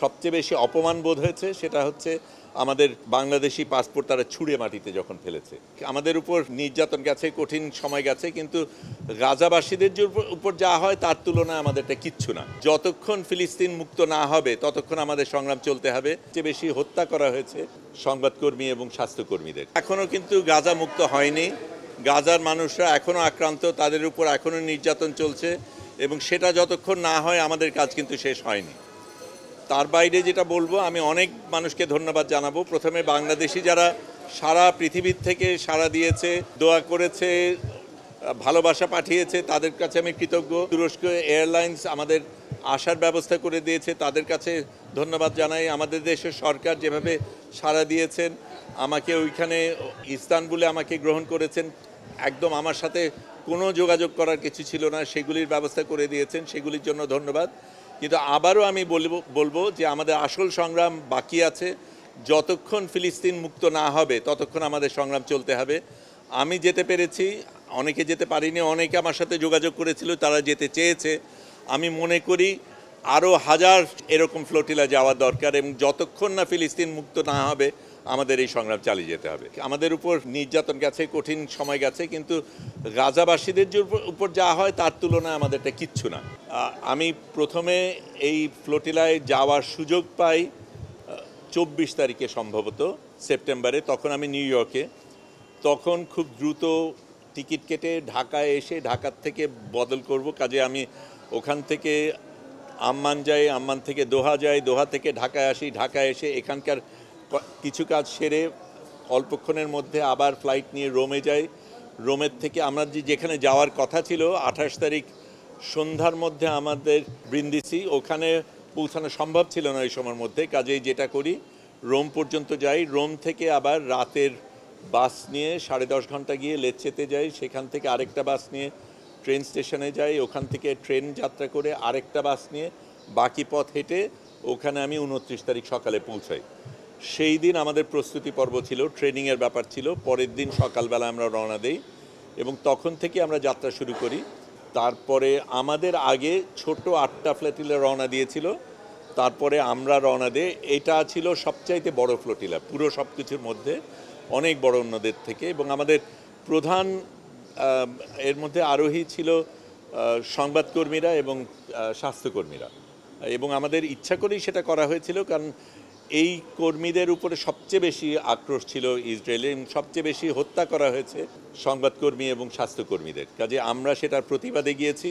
সবচেয়ে বেশি অপমান বোধ হয়েছে সেটা হচ্ছে আমাদের বাংলাদেশি পাসপোর্ট তারা ছুঁড়ে মাটিতে যখন ফেলেছে। আমাদের উপর নির্যাতন গেছে, কঠিন সময় গেছে, কিন্তু গাজাবাসীদের উপর যা হয় তার তুলনায় আমাদেরটা কিচ্ছু না। যতক্ষণ ফিলিস্তিন মুক্ত না হবে ততক্ষণ আমাদের সংগ্রাম চলতে হবে। যে বেশি হত্যা করা হয়েছে সংবাদকর্মী এবং স্বাস্থ্যকর্মীদের। এখনও কিন্তু গাজা মুক্ত হয়নি। গাজার মানুষরা এখনও আক্রান্ত, তাদের উপর এখনও নির্যাতন চলছে এবং সেটা যতক্ষণ না হয় আমাদের কাজ কিন্তু শেষ হয়নি। তার বাইরে যেটা বলবো, আমি অনেক মানুষকে ধন্যবাদ জানাবো। প্রথমে বাংলাদেশি যারা সারা পৃথিবীর থেকে সাড়া দিয়েছে, দোয়া করেছে, ভালোবাসা পাঠিয়েছে, তাদের কাছে আমি কৃতজ্ঞ। তুরস্ক এয়ারলাইন্স আমাদের আসার ব্যবস্থা করে দিয়েছে, তাদের কাছে ধন্যবাদ জানাই। আমাদের দেশের সরকার যেভাবে সাড়া দিয়েছেন, আমাকে ওইখানে ইস্তানবুলে আমাকে গ্রহণ করেছেন, একদম আমার সাথে কোনো যোগাযোগ করার কিছু ছিল না, সেগুলির ব্যবস্থা করে দিয়েছেন, সেগুলির জন্য ধন্যবাদ। কিন্তু আবারও আমি বলবো যে আমাদের আসল সংগ্রাম বাকি আছে। যতক্ষণ ফিলিস্তিন মুক্ত না হবে ততক্ষণ আমাদের সংগ্রাম চলতে হবে। আমি যেতে পেরেছি, অনেকে যেতে পারিনি, অনেকে আমার সাথে যোগাযোগ করেছিল, তারা যেতে চেয়েছে। আমি মনে করি আরও হাজার এরকম ফ্লোটিলা যাওয়া দরকার এবং যতক্ষণ না ফিলিস্তিন মুক্ত না হবে আমাদের এই সংগ্রাম চালিয়ে যেতে হবে। আমাদের উপর নির্যাতন গেছে, কঠিন সময় গেছে, কিন্তু গাজাবাসীদের উপর যা হয় তার তুলনায় আমাদেরটা কিচ্ছু না। আমি প্রথমে এই ফ্লোটিলায় যাওয়ার সুযোগ পাই 24 তারিখে সম্ভবত সেপ্টেম্বরে। তখন আমি নিউ ইয়র্কে, তখন খুব দ্রুত টিকিট কেটে ঢাকায় এসে ঢাকার থেকে বদল করব, কাজে আমি ওখান থেকে আম্মান যাই, আম্মান থেকে দোহা যাই, দোহা থেকে ঢাকায় আসি, ঢাকায় এসে এখানকার কিছু কাজ সেরে অল্পক্ষণের মধ্যে আবার ফ্লাইট নিয়ে রোমে যাই। রোমের থেকে আমরা যেখানে যাওয়ার কথা ছিল 28 তারিখ সন্ধ্যার মধ্যে আমাদের ব্রিন্দিসি, ওখানে পৌঁছানো সম্ভব ছিল না এই সময়ের মধ্যে, কাজেই যেটা করি রোম পর্যন্ত যাই। রোম থেকে আবার রাতের বাস নিয়ে 10.5 ঘন্টা গিয়ে লেচ্ছেতে যাই, সেখান থেকে আরেকটা বাস নিয়ে ট্রেন স্টেশনে যাই, ওখান থেকে ট্রেন যাত্রা করে আরেকটা বাস নিয়ে বাকি পথ হেঁটে ওখানে আমি 29 তারিখ সকালে পৌঁছাই। সেই দিন আমাদের প্রস্তুতি পর্ব ছিল, ট্রেনিংয়ের ব্যাপার ছিল। পরের দিন সকালবেলা আমরা রওনা দেই এবং তখন থেকে আমরা যাত্রা শুরু করি। তারপরে আমাদের আগে ছোট 8টা ফ্লোটিলা রওনা দিয়েছিল, তারপরে আমরা রওনা দিই। এটা ছিল সবচাইতে বড় ফ্লোটিলা পুরো সব কিছুর মধ্যে, অনেক বড় অন্যদের থেকে। এবং আমাদের প্রধান এর মধ্যে আরোহী ছিল সংবাদকর্মীরা এবং স্বাস্থ্যকর্মীরা, এবং আমাদের ইচ্ছা করেই সেটা করা হয়েছিল, কারণ এই কর্মীদের উপরে সবচেয়ে বেশি আক্রোশ ছিল ইসরায়েলে এবং সবচেয়ে বেশি হত্যা করা হয়েছে সংবাদকর্মী এবং স্বাস্থ্যকর্মীদের। কাজে আমরা সেটার প্রতিবাদে গিয়েছি।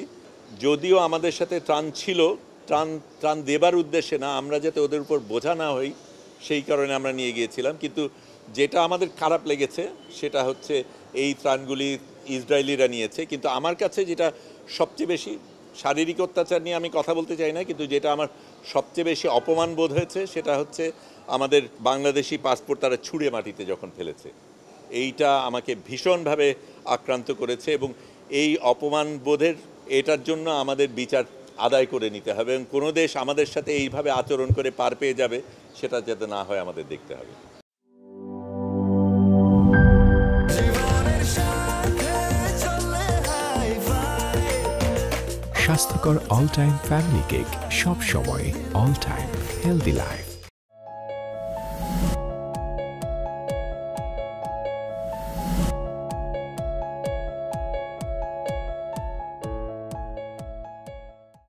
যদিও আমাদের সাথে ত্রাণ ছিল, ত্রাণ দেবার উদ্দেশ্যে না, আমরা যাতে ওদের উপর বোঝা না হই সেই কারণে আমরা নিয়ে গিয়েছিলাম। কিন্তু যেটা আমাদের খারাপ লেগেছে সেটা হচ্ছে এই ত্রাণগুলি ইসরায়েলিরা নিয়েছে। কিন্তু আমার কাছে যেটা সবচেয়ে বেশি, শারীরিক অত্যাচার নিয়ে আমি কথা বলতে চাই না, কিন্তু যেটা আমার সবচেয়ে বেশি অপমান বোধ হয়েছে সেটা হচ্ছে আমাদের বাংলাদেশি পাসপোর্ট তারা ছুঁড়ে মাটিতে যখন ফেলেছে। এইটা আমাকে ভীষণভাবে আক্রান্ত করেছে এবং এই অপমান বোধের এটার জন্য আমাদের বিচার আদায় করে নিতে হবে এবং কোনো দেশ আমাদের সাথে এইভাবে আচরণ করে পার পেয়ে যাবে সেটা যাতে না হয় আমাদের দেখতে হবে। স্বাস্থ্যকর অল টাইম ফ্যামিলি কেক, সব সময় অল টাইম হেলদি লাইফ।